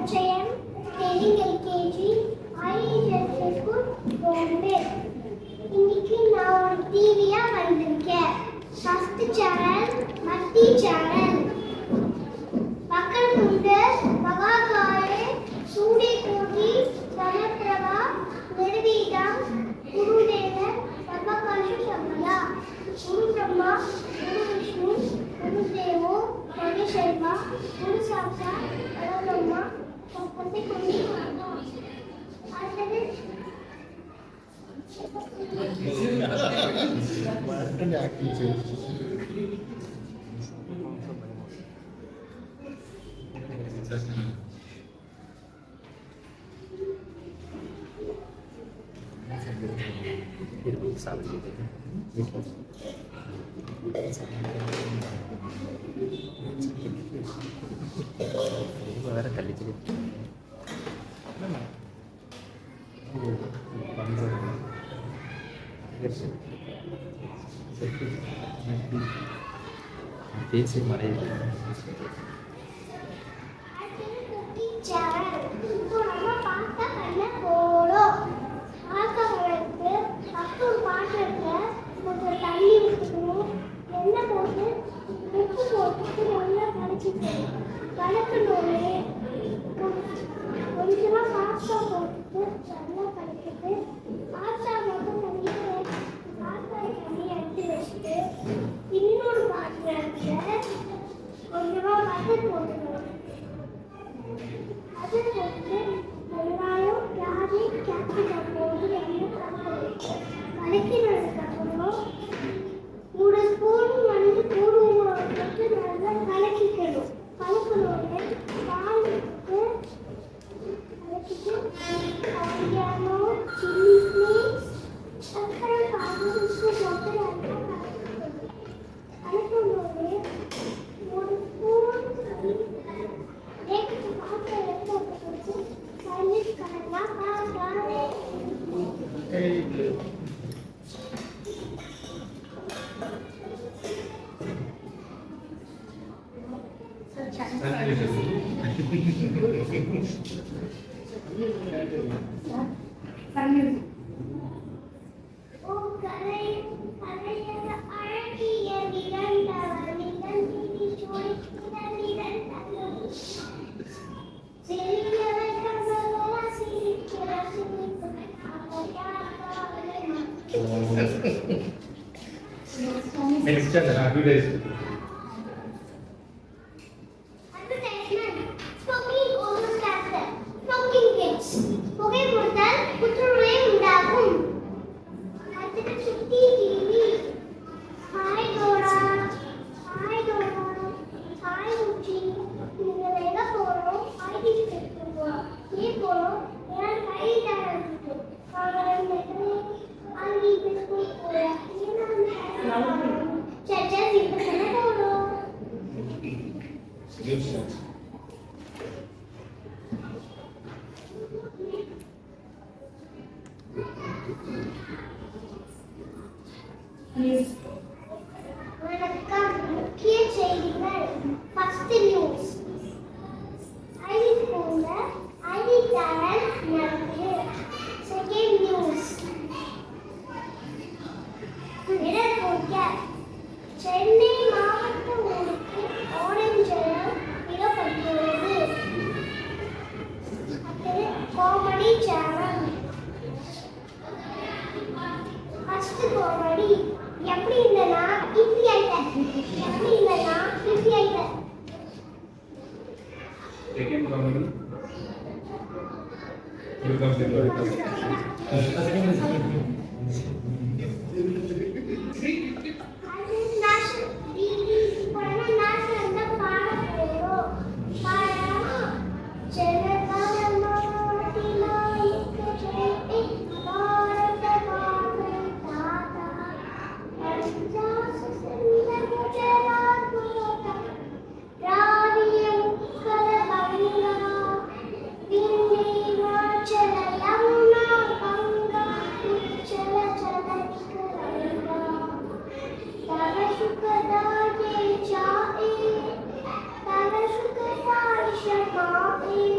Jayam, training LKG, IELTS school, Bombay. இன்னைக்கு நான் ஒரு டிவியா வந்திருக்கேன். ஃபர்ஸ்ட் சேனல் மத்தி சேனல். மக்கள் துண்டு, மகாகாயே, சூடேகோடி, தனப்பிரபா, நிர்வீதம், குருதேவர், சர்வகாஷு சமயா, குரு பிரம்மா, குரு விஷ்ணு, குரு தேவோ, குரு சர்மா, குரு சாக்ஷா, பரபிரம்மா, சம்பந்தி குரு மாதா. அடுத்தது வேற கழிச்சு பேசி மறையுது. கொஞ்சமா பாஸ்தா போட்டு நல்லா கலக்கிட்டு பாஸ்தா மட்டும் பாஸ்தா தண்ணி எடுத்து வச்சுட்டு இன்னொரு பாத்திரத்துல கொஞ்சமா பட்டர் போட்டுக்கணும். அது போட்டு வெங்காயம் பியாதி கேப்சிகம் போட்டு எண்ணெய் கலக்கினதுக்கு அப்புறம் 3 ஸ்பூன் தூள் போட்டு நல்லா கலக்கிக்கணும். கலக்கணும்னு பால் விட்டு கலக்கிட்டு ஆரியானோ சில்லி ஃப்ளேக்ஸ் அப்புறம் பால் உப்பு போட்டு நல்லா கலக்கணும்னு 1 ஸ்பூன் ஏகத்து பாத்திரம் எடுத்து வச்சு சைனீஸ் கலர்லாம் பாருங்க. Next chapter, advertise. புகை கொடுத்தால் புற்றுநோய் உண்டாகும். அடுத்து சுத்தி TV. Hi Dora, hi Dora, hi உச்சி. நீங்கள் எங்க போறோம்? ஐடி எடுத்து போறோம். ஏன் போறோம்? ஏன் கை தரது? அங்கே ஸ்கூல் போறேன். சச்சா இப்ப என்ன போறோம்? வணக்கம். முக்கிய செய்திகள். First news. ஐடி ஸ்கூல்ல ஐடி சேனல் நடக்குது. Second news. சென்னை மாவட்ட ஊருக்கு ஆரஞ்சு அலர்ட் விடப்பட்டுள்ளது. Comedy channel. First comedy. எப்படி இல்லைனா இப்படி ஆயிட்டேன், எப்படி இல்லைனா இப்படி ஆயிட்டேன். Second comedy. Bye.